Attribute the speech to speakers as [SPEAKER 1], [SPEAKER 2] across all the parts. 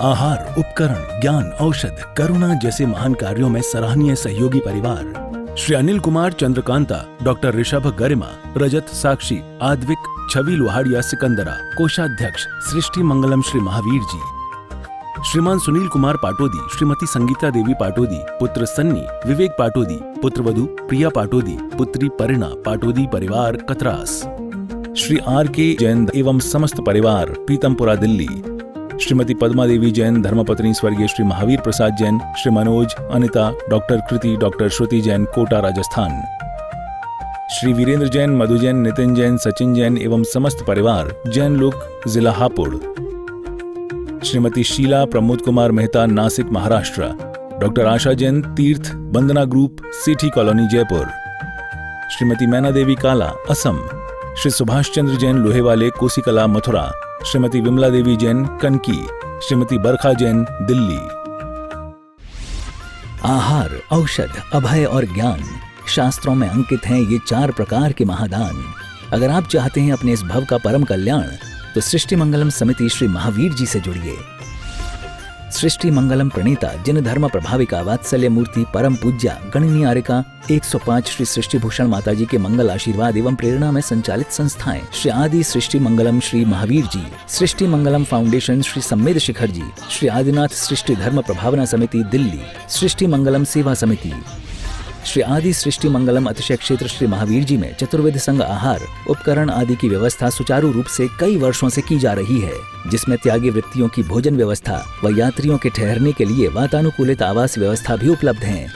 [SPEAKER 1] आहार, उपकरण, ज्ञान, औषध, करुणा जैसे महान कार्यों में सराहनीय सहयोगी परिवार श्री अनिल कुमार चंद्रकांता, डॉक्टर ऋषभ गरिमा, रजत साक्षी, आद्विक, छवि लोहाड़िया सिकंदरा, कोषाध्यक्ष सृष्टि मंगलम श्री महावीर जी, श्रीमान सुनील कुमार पाटोदी, श्रीमती संगीता देवी पाटोदी, पुत्र सन्नी, विवेक पाटोदी, पुत्रवधू प्रिया पाटोदी, पुत्री परिणा पाटोदी परिवार कतरास, श्री आर के जैन एवं समस्त परिवार पीतमपुरा दिल्ली, श्रीमती पद्मा देवी जैन, धर्मपत्नी स्वर्गीय श्री महावीर प्रसाद जैन, श्री मनोज, अनिता, डॉक्टर कृति, डॉक्टर श्रुति जैन, कोटा राजस्थान, श्री वीरेंद्र जैन, मधु जैन, नितिन जैन, सचिन जैन एवं समस्त परिवार जैन लोक, जिला Hapur, Shrimati Sheela Pramod Kumar Mehta, Nashik Maharashtra, doctor Asha Jain, Tirth Bandana group, city colony Jaipur, Shrimati Maina Devi काला, असम, श्री सुभाष चंद्र जैन, लोहेवाले, कोसीकला, मथुरा, श्रीमती विमला देवी जैन, कनकी, श्रीमती बरखा जैन, दिल्ली। आहार, औषध, अभय और ज्ञान, शास्त्रों में अंकित हैं ये 4 प्रकार के महादान। अगर आप चाहते हैं अपने इस भव का परम कल्याण, तो सृष्टि मंगलम समिति श्री महावीर जी से जुड़िए। सृष्टि मंगलम प्रणीता, जिन धर्म प्रभाविका, वात्सल्य मूर्ति, परम पूज्या, गणनीयारिका 105 श्री सृष्टि भूषण माता जी के मंगल आशीर्वाद एवं प्रेरणा में संचालित संस्थाएं श्री आदि सृष्टि मंगलम श्री महावीर जी, सृष्टि मंगलम फाउंडेशन श्री सम्मेद शिखर जी, श्री आदिनाथ सृष्टि धर्म प्रभावना समिति दिल्ली, सृष्टि मंगलम सेवा समिति, श्री आदि सृष्टि मंगलम अतिशय क्षेत्र श्री महावीर जी में चतुर्वेद संघ आहार, उपकरण आदि की व्यवस्था सुचारू रूप से कई वर्षों से की जा रही है, जिसमें त्यागी वृत्तियों की भोजन व्यवस्था व यात्रियों के ठहरने के लिए वातानुकूलित आवास व्यवस्था भी उपलब्ध है।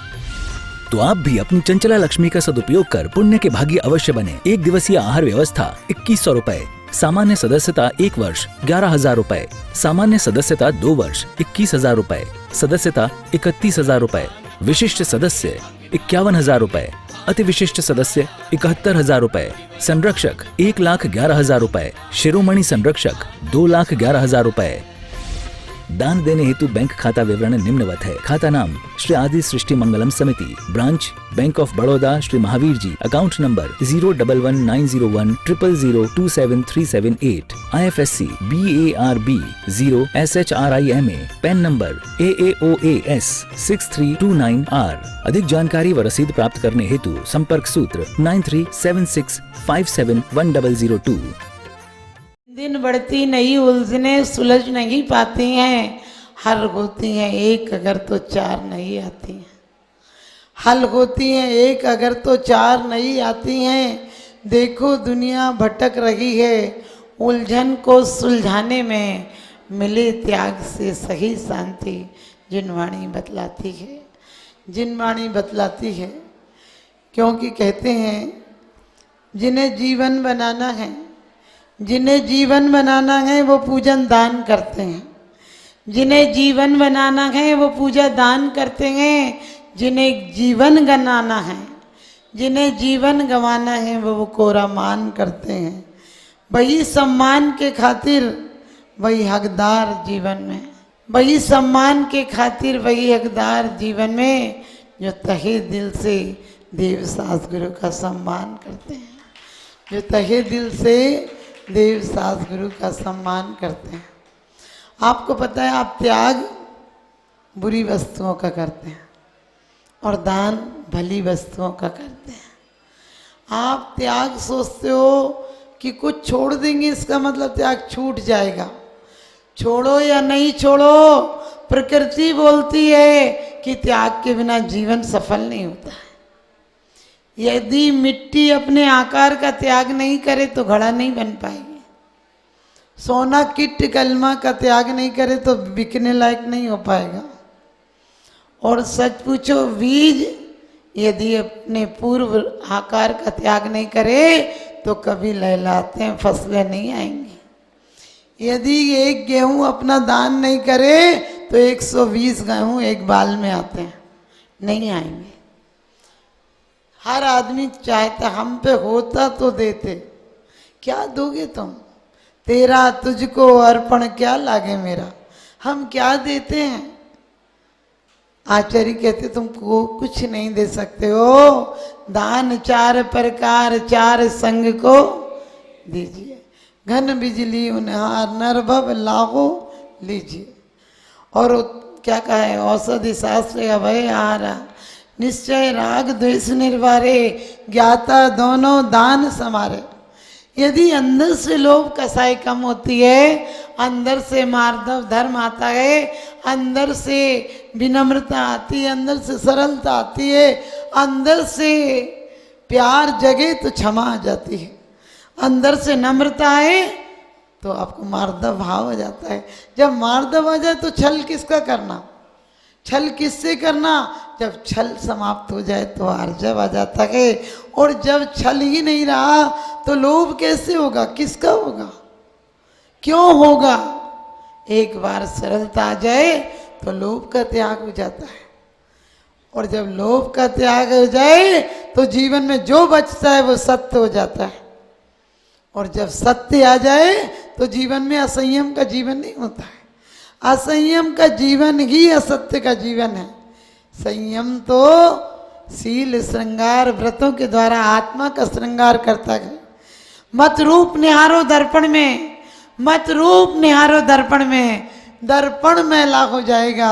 [SPEAKER 1] तो आप भी अपनी चंचला लक्ष्मी का सदुपयोग कर पुण्य के भागी अवश्य बने। 1 दिवसीय आहार व्यवस्था 2100 रुपए, सामान्य सदस्यता 1 वर्ष 11,000 रुपए, सामान्य सदस्यता 2 वर्ष 21,000 रुपए, सदस्यता 31,000 रुपए, विशिष्ट सदस्य 51,000 रुपए, अति विशिष्ट सदस्य 71,000 रुपए, संरक्षक 1,11,000 रुपए, शिरोमणि संरक्षक 2,11,000 रुपए। दान देने हेतु बैंक खाता विवरण निम्नवत है। खाता नाम श्री आदि Srishti Mangalam Samiti, branch Bank of Baroda Shri Mahavir ji, account number 0119010027378, IFSC BARB 0SHRIMA, PAN number AAOAS 6329R। अधिक जानकारी व रसीद प्राप्त करने हेतु संपर्क सूत्र 9376571002।
[SPEAKER 2] दिन बढ़ती नई उलझने सुलझ नहीं पाती हैं, हल होती हैं एक अगर तो 4 नहीं आती हैं। हल होती हैं एक अगर तो 4 नहीं आती हैं। देखो दुनिया भटक रही है, उलझन को सुलझाने में मिले त्याग से सही शांति। जिनवाणी बतलाती है, जिनवाणी बतलाती है, क्योंकि कहते हैं जिन्हें जीवन बनाना है, जिन्हें जीवन बनाना है वो पूजन दान करते हैं, जिन्हें जीवन बनाना है वो पूजा दान करते हैं, जिन्हें जीवन गंवाना है, जिन्हें जीवन गंवाना है वो कोरा मान करते हैं। वही सम्मान के खातिर वही हकदार जीवन में, वही सम्मान के खातिर वही हकदार जीवन में जो तहे दिल से देव सास गुरु का सम्मान करते हैं, जो तहे दिल से देव सास गुरु का सम्मान करते हैं। आपको पता है आप त्याग बुरी वस्तुओं का करते हैं और दान भली वस्तुओं का करते हैं। आप त्याग सोचते हो कि कुछ छोड़ देंगे, इसका मतलब त्याग छूट जाएगा। छोड़ो या नहीं छोड़ो, प्रकृति बोलती है कि त्याग के बिना जीवन सफल नहीं होता है। यदि मिट्टी अपने आकार का त्याग नहीं करे तो घड़ा नहीं बन पाएगी। सोना किट कलमा का त्याग नहीं करे तो बिकने लायक नहीं हो पाएगा। और सच पूछो, बीज यदि अपने पूर्व आकार का त्याग नहीं करे तो कभी लहलाते हैं फसलें नहीं आएंगी। यदि एक गेहूं अपना दान नहीं करे तो 120 गेहूं एक बाल में आते हैं, नहीं आएंगे। हर आदमी चाहता हम पे होता तो देते, क्या दोगे तुम? तेरा तुझको अर्पण क्या लागे मेरा, हम क्या देते हैं? आचार्य कहते तुमको कुछ नहीं दे सकते हो, दान 4 प्रकार 4 संग को दीजिए। घन बिजली उन्हार नरभव लाहो लीजिए। और क्या कहा है, औषधि शास्त्र अभय आहारा, निश्चय राग द्वेष निर्वारे, ज्ञाता दोनों दान समारे। यदि अंदर से लोभ कसाई कम होती है, अंदर से मार्दव धर्म आता है, अंदर से विनम्रता आती है, अंदर से सरलता आती है, अंदर से प्यार जगे तो क्षमा आ जाती है, अंदर से नम्रता है तो आपको मार्दव भाव आ जाता है। जब मार्दव आ जाए तो छल किसका करना, छल किससे करना? जब छल समाप्त हो जाए तो आर्जव आ जाता है, और जब छल ही नहीं रहा तो लोभ कैसे होगा, किसका होगा, क्यों होगा? एक बार सरलता आ जाए तो लोभ का त्याग हो जाता है, और जब लोभ का त्याग हो जाए तो जीवन में जो बचता है वो सत्य हो जाता है, और जब सत्य आ जाए तो जीवन में असंयम का जीवन नहीं होता है। असंयम का जीवन ही असत्य का जीवन है। संयम तो शील श्रृंगार व्रतों के द्वारा आत्मा का श्रृंगार करता है। मत रूप निहारो दर्पण में, मत रूप निहारो दर्पण में, दर्पण मैला हो जाएगा,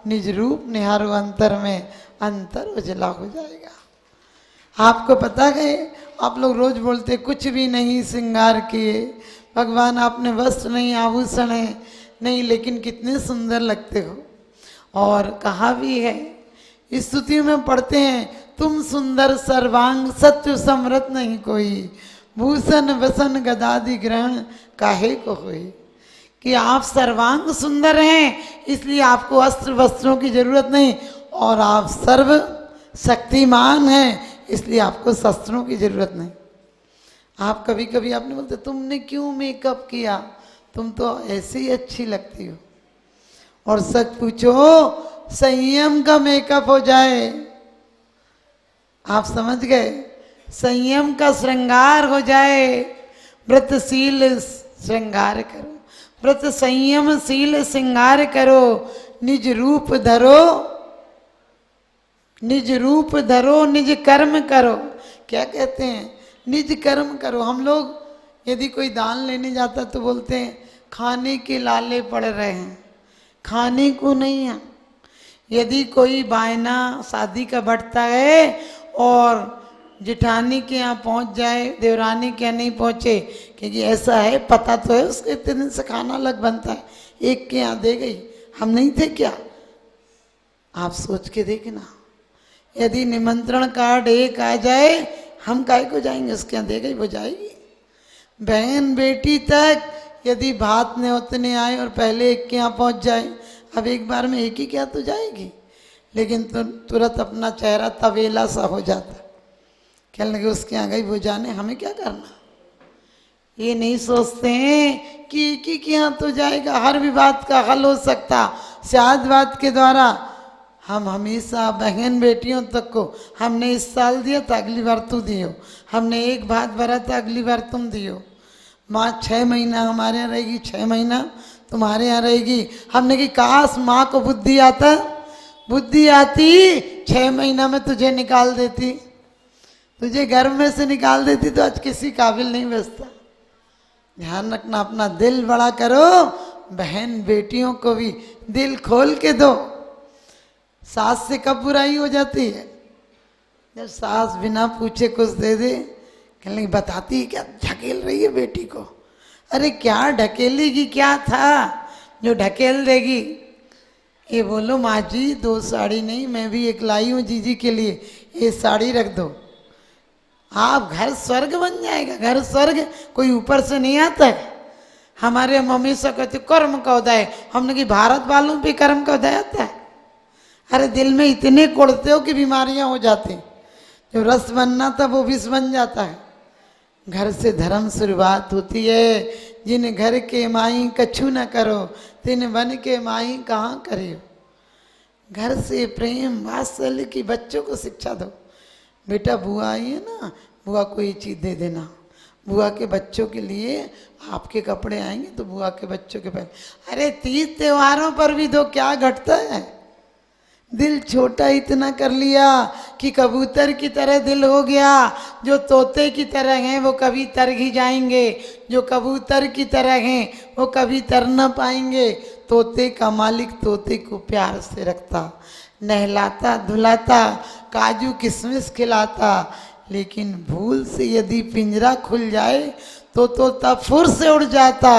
[SPEAKER 2] निज रूप निहारो अंतर में, अंतर उजला हो जाएगा। आपको पता है, आप लोग रोज बोलते कुछ भी नहीं श्रृंगार किए, भगवान आपने वस्त्र नहीं, आभूषण है नहीं, लेकिन कितने सुंदर लगते हो। और कहा भी है, स्तुति में पढ़ते हैं, तुम सुंदर सर्वांग सत्य समृत नहीं कोई, भूषण वसन गदादि ग्रहण काहे को होई। कि आप सर्वांग सुंदर हैं, इसलिए आपको अस्त्र वस्त्रों की जरूरत नहीं, और आप सर्व शक्तिमान हैं, इसलिए आपको शस्त्रों की जरूरत नहीं। आप कभी कभी आपने बोलते तुमने क्यों मेकअप किया, तुम तो ऐसे ही अच्छी लगती हो। और सच पूछो, संयम का मेकअप हो जाए, आप समझ गए, संयम का श्रृंगार हो जाए, व्रतशील श्रृंगार करो, व्रत संयम शील श्रृंगार करो, निज रूप धरो, निज रूप धरो, निज कर्म करो। क्या कहते हैं, निज कर्म करो। हम लोग यदि कोई दान लेने जाता तो बोलते हैं खाने के लाले पड़ रहे हैं, खाने को नहीं है। यदि कोई बायना शादी का बढ़ता है और जिठानी के यहाँ पहुँच जाए, देवरानी के यहाँ नहीं पहुँचे, क्योंकि ऐसा है, पता तो है उसके इतने दिन से खाना अलग बनता है, एक के यहाँ दे गई, हम नहीं थे क्या? आप सोच के देखना, यदि निमंत्रण कार्ड एक आ जाए, हम काहे को जाएंगे, उसके यहाँ दे गई वो जाएगी। बहन बेटी तक यदि भात न्योतने आए और पहले एक के यहाँ पहुँच जाए, अब एक बार में एक ही क्या तो जाएगी, लेकिन तुरंत अपना चेहरा तवेला सा हो जाता, कहने लगे उसके यहाँ गई वो जाने, हमें क्या करना। ये नहीं सोचते हैं कि एक ही के यहाँ तो जाएगा, हर विवाद का हल हो सकता शादवाद के द्वारा। हम हमेशा बहन बेटियों तक को, हमने इस साल दिया था अगली बार तू दियो, हमने एक भात भरा था अगली बार तुम दियो। माँ 6 महीना हमारे यहाँ रहेगी, 6 महीना तुम्हारे यहाँ रहेगी। हमने कि काश माँ को बुद्धि आता, बुद्धि आती 6 महीना में तुझे निकाल देती, तुझे घर में से निकाल देती तो आज किसी काबिल नहीं बचता। ध्यान रखना, अपना दिल बड़ा करो, बहन बेटियों को भी दिल खोल के दो। सास से कब बुराई हो जाती है, जब सास बिना पूछे कुछ दे दे, कहने की बताती है क्या, ढकेल रही है बेटी को। अरे क्या ढकेलेगी, क्या था जो ढकेल देगी। ये बोलो माँ जी 2 साड़ी नहीं, मैं भी एक लाई हूँ जीजी के लिए, ये साड़ी रख दो, आप घर स्वर्ग बन जाएगा। घर स्वर्ग कोई ऊपर से नहीं आता है। हमारे मम्मी से कहते कर्म का उदय, हमने कि भारत वालों पे कर्म का उदय आता है। अरे दिल में इतने कोड़ते हो कि बीमारियां हो जाती, जो रस बनना था वो विष बन जाता है। घर से धर्म शुरुआत होती है, जिन घर के माई कछु न करो, तिन बन के माई कहाँ करियो। घर से प्रेम वात्सल्य की बच्चों को शिक्षा दो। बेटा बुआ आई है ना, बुआ को ये चीज़ दे देना, बुआ के बच्चों के लिए आपके कपड़े आएंगे तो बुआ के बच्चों के पहले। अरे 30 त्योहारों पर भी दो, क्या घटता है। दिल छोटा इतना कर लिया कि कबूतर की तरह दिल हो गया। जो तोते की तरह हैं वो कभी तर ही जाएंगे, जो कबूतर की तरह हैं वो कभी तर न पाएंगे। तोते का मालिक तोते को प्यार से रखता, नहलाता धुलाता, काजू किशमिश खिलाता, लेकिन भूल से यदि पिंजरा खुल जाए तो तोता फुर से उड़ जाता,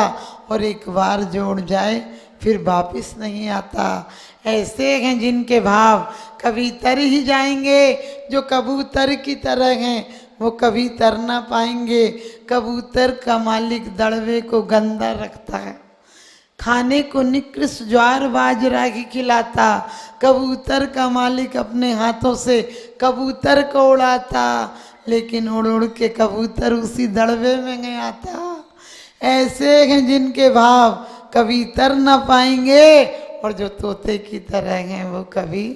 [SPEAKER 2] और एक बार जो उड़ जाए फिर वापिस नहीं आता। ऐसे हैं जिनके भाव कभी तर ही जाएंगे, जो कबूतर की तरह हैं वो कभी तर ना पाएंगे। कबूतर का मालिक दड़वे को गंदा रखता है, खाने को निकृष्ट ज्वार बाजरा ही खिलाता। कबूतर का मालिक अपने हाथों से कबूतर को उड़ाता, लेकिन उड़ उड़ के कबूतर उसी दड़वे में गया आता। ऐसे हैं जिनके भाव कभी तर ना पाएंगे, और जो तोते की तरह हैं वो कभी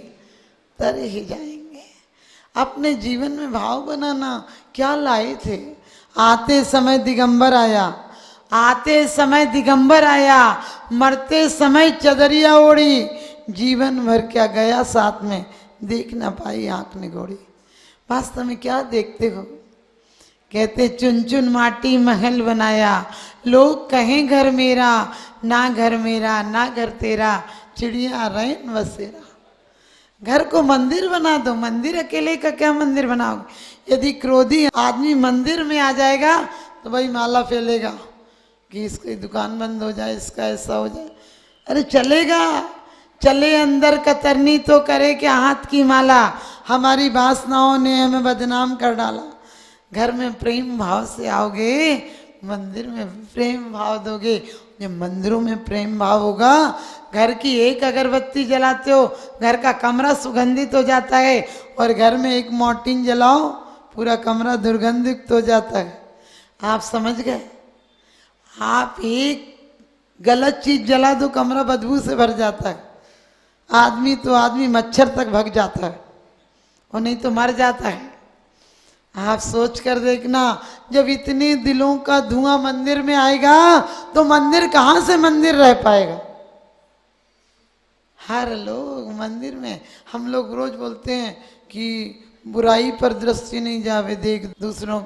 [SPEAKER 2] तर ही जाएंगे। अपने जीवन में भाव बनाना क्या लाए थे? आते समय दिगंबर आया, आते समय दिगंबर आया, मरते समय चदरिया ओढ़ी, जीवन भर क्या गया साथ में, देख ना पाई आंख निगोड़ी। वास्तव में क्या देखते हो? कहते चुन चुन माटी महल बनाया, लोग कहें घर मेरा, ना घर मेरा ना घर तेरा, चिड़िया रैन बसेरा। घर को मंदिर बना दो, मंदिर अकेले का क्या मंदिर बनाओगे? यदि क्रोधी आदमी मंदिर में आ जाएगा तो भाई माला फैलेगा कि इसकी दुकान बंद हो जाए, इसका ऐसा हो जाए। अरे चलेगा, चले अंदर कतरनी तो करे क्या हाथ की माला। हमारी वासनाओं ने हमें बदनाम कर डाला। घर में प्रेम भाव से आओगे, मंदिर में प्रेम भाव दोगे। जब मंदिरों में प्रेम भाव होगा, घर की एक अगरबत्ती जलाते हो घर का कमरा सुगंधित हो जाता है, और घर में एक मोर्टिन जलाओ पूरा कमरा दुर्गंधित हो जाता है। आप समझ गए? आप एक गलत चीज जला दो कमरा बदबू से भर जाता है। आदमी तो आदमी मच्छर तक भग जाता है, और नहीं तो मर जाता है। आप सोच कर देखना, जब इतने दिलों का धुआं मंदिर में आएगा तो मंदिर कहाँ से मंदिर रह पाएगा? हर लोग मंदिर में, हम लोग रोज बोलते हैं कि बुराई पर दृष्टि नहीं जावे, देख दूसरों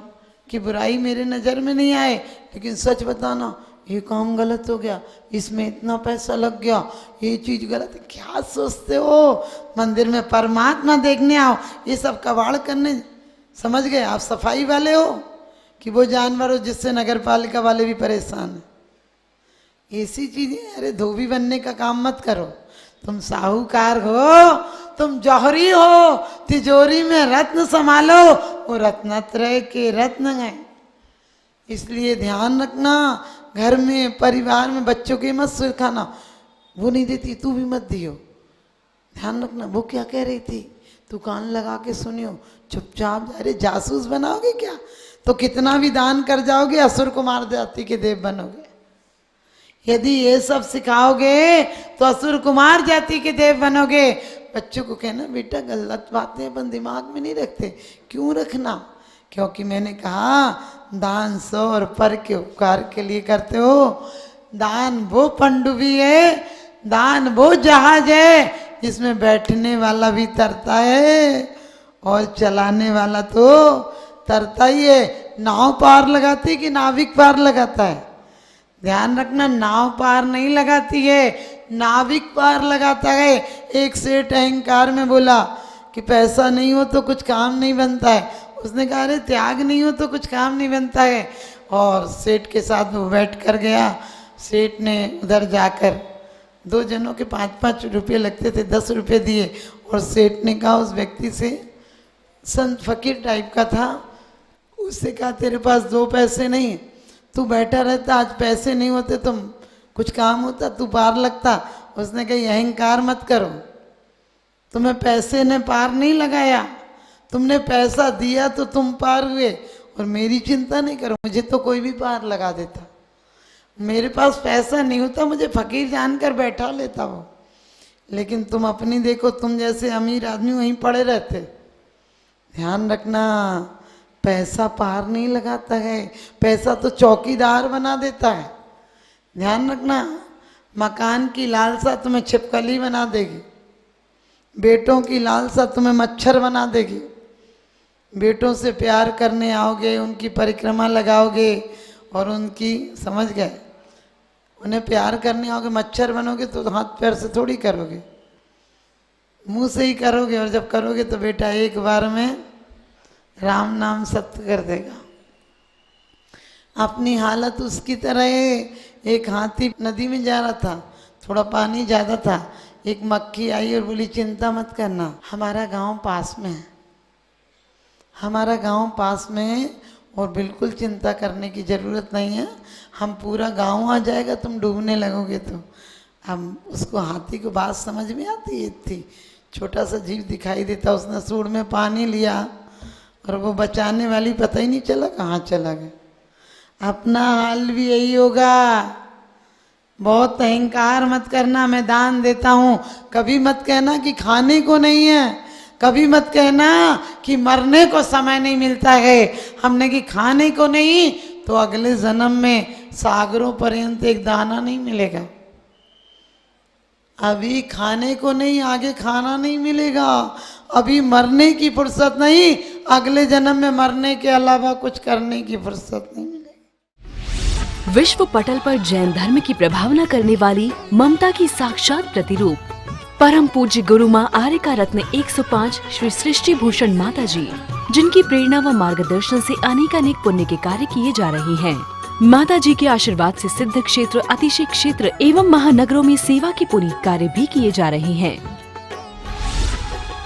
[SPEAKER 2] की बुराई मेरे नज़र में नहीं आए। लेकिन सच बताना, ये काम गलत हो गया, इसमें इतना पैसा लग गया, ये चीज़ गलत है। क्या सोचते हो? मंदिर में परमात्मा देखने आओ, ये सब कबाड़ करने। समझ गए? आप सफाई वाले हो कि वो जानवर हो जिससे नगर पालिका वाले भी परेशान हैं। ऐसी चीजें, अरे धोबी बनने का काम मत करो। तुम साहूकार हो, तुम जौहरी हो, तिजोरी में रत्न संभालो, वो रत्नत्रय के रत्न हैं। इसलिए ध्यान रखना, घर में परिवार में बच्चों के मत सिखाना, वो नहीं देती तू भी मत दियो। ध्यान रखना, वो क्या कह रही थी तू कान लगा के सुनियो, चुपचाप। अरे जासूस बनाओगे क्या? तो कितना भी दान कर जाओगे, असुर कुमार जाति के देव बनोगे। यदि ये सब सिखाओगे तो असुर कुमार जाति के देव बनोगे। बच्चों को कहना बेटा गलत बातें अपन दिमाग में नहीं रखते। क्यों रखना? क्योंकि मैंने कहा दान 100 और पर के उपकार के लिए करते हो। दान वो पनडुब्बी है, दान वो जहाज है जिसमें बैठने वाला भी तरता है और चलाने वाला तो तरता ही है। नाव पार लगाती कि नाविक पार लगाता है? ध्यान रखना, नाव पार नहीं लगाती है, नाविक पार लगाता है। एक सेठ अहंकार में बोला कि पैसा नहीं हो तो कुछ काम नहीं बनता है। उसने कहा अरे त्याग नहीं हो तो कुछ काम नहीं बनता है। और सेठ के साथ वो बैठ कर गया। सेठ ने उधर जाकर, 2 जनों के 5-5 रुपये लगते थे, 10 रुपये दिए। और सेठ ने कहा उस व्यक्ति से, संत फकीर टाइप का था, उससे कहा तेरे पास 2 पैसे नहीं, तू बैठा रहता, आज पैसे नहीं होते तुम कुछ काम होता, तू पार लगता। उसने कहा अहंकार मत करो, तुम्हें पैसे ने पार नहीं लगाया, तुमने पैसा दिया तो तुम पार हुए। और मेरी चिंता नहीं करो, मुझे तो कोई भी पार लगा देता। मेरे पास पैसा नहीं होता, मुझे फकीर जानकर बैठा लेता वो। लेकिन तुम अपनी देखो, तुम जैसे अमीर आदमी वहीं पड़े रहते। ध्यान रखना, पैसा पार नहीं लगाता है, पैसा तो चौकीदार बना देता है। ध्यान रखना, मकान की लालसा तुम्हें छिपकली बना देगी, बेटों की लालसा तुम्हें मच्छर बना देगी। बेटों से प्यार करने आओगे, उनकी परिक्रमा लगाओगे और उनकी, समझ गए, उन्हें प्यार करने आओगे, मच्छर बनोगे तो हाथ पैर से थोड़ी करोगे, मुंह से ही करोगे। और जब करोगे तो बेटा एक बार में राम नाम सत्य कर देगा। अपनी हालत उसकी तरह है। एक हाथी नदी में जा रहा था, थोड़ा पानी ज़्यादा था, एक मक्खी आई और बोली चिंता मत करना, हमारा गांव पास में है, हमारा गांव पास में है और बिल्कुल चिंता करने की ज़रूरत नहीं है, हम पूरा गांव आ जाएगा, तुम डूबने लगोगे तो। अब उसको हाथी को बात समझ में आती है, थी छोटा सा जीव दिखाई देता, उसने सूंड में पानी लिया और वो बचाने वाली पता ही नहीं चला कहाँ चला गया। अपना हाल भी यही होगा। बहुत अहंकार मत करना, मैं दान देता हूँ, कभी मत कहना कि खाने को नहीं है, कभी मत कहना कि मरने को समय नहीं मिलता है। हमने कि खाने को नहीं तो अगले जन्म में सागरों पर्यंत एक दाना नहीं मिलेगा। अभी खाने को नहीं, आगे खाना नहीं मिलेगा। अभी मरने की फुर्सत नहीं, अगले जन्म में मरने के अलावा कुछ करने की फुर्सत नहीं मिलेगी।
[SPEAKER 3] विश्व पटल पर जैन धर्म की प्रभावना करने वाली ममता की साक्षात प्रतिरूप परम पूज्य गुरु माँ आर्यका रत्न 105 श्री सृष्टि भूषण माता जी, जिनकी प्रेरणा व मार्गदर्शन से अनेकानेक पुण्य के कार्य किए जा रहे हैं। माता जी के आशीर्वाद से सिद्ध क्षेत्र, अतिशय क्षेत्र एवं महानगरों में सेवा के पुनीत कार्य भी किए जा रहे हैं।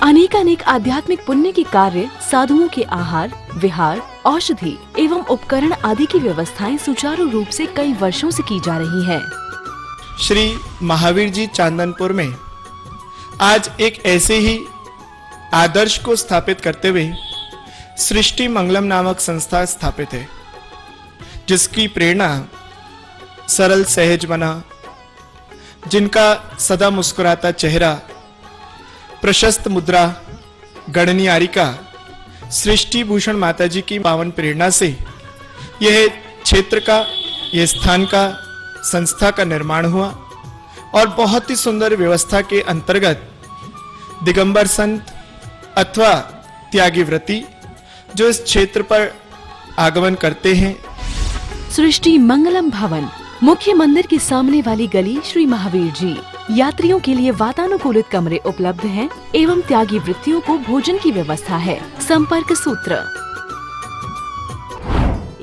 [SPEAKER 3] अनेकानेक आध्यात्मिक पुण्य के कार्य, साधुओं के आहार, विहार, औषधि एवं उपकरण आदि की व्यवस्थाएं सुचारू रूप से कई वर्षों से की जा रही है।
[SPEAKER 4] श्री महावीर जी चांदनपुर में आज एक ऐसे ही आदर्श को स्थापित करते हुए सृष्टि मंगलम नामक संस्था स्थापित है, जिसकी प्रेरणा सरल सहज बना, जिनका सदा मुस्कुराता चेहरा, प्रशस्त मुद्रा, गणनीयारिका सृष्टि भूषण माता जी की पावन प्रेरणा से यह क्षेत्र का, यह स्थान का, संस्था का निर्माण हुआ और बहुत ही सुंदर व्यवस्था के अंतर्गत दिगंबर संत अथवा त्यागी व्रती जो इस क्षेत्र पर आगमन करते हैं।
[SPEAKER 3] सृष्टि मंगलम भवन, मुख्य मंदिर के सामने वाली गली, श्री महावीर जी। यात्रियों के लिए वातानुकूलित कमरे उपलब्ध हैं एवं त्यागी वृत्तियों को भोजन की व्यवस्था है। संपर्क सूत्र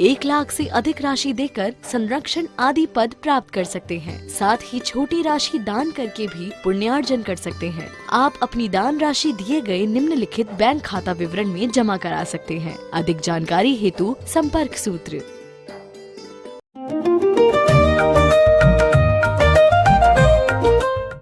[SPEAKER 3] 1 लाख से अधिक राशि देकर संरक्षण आदि पद प्राप्त कर सकते हैं। साथ ही छोटी राशि दान करके भी पुण्यार्जन कर सकते हैं। आप अपनी दान राशि दिए गए निम्नलिखित बैंक खाता विवरण में जमा करा सकते हैं। अधिक जानकारी हेतु संपर्क सूत्र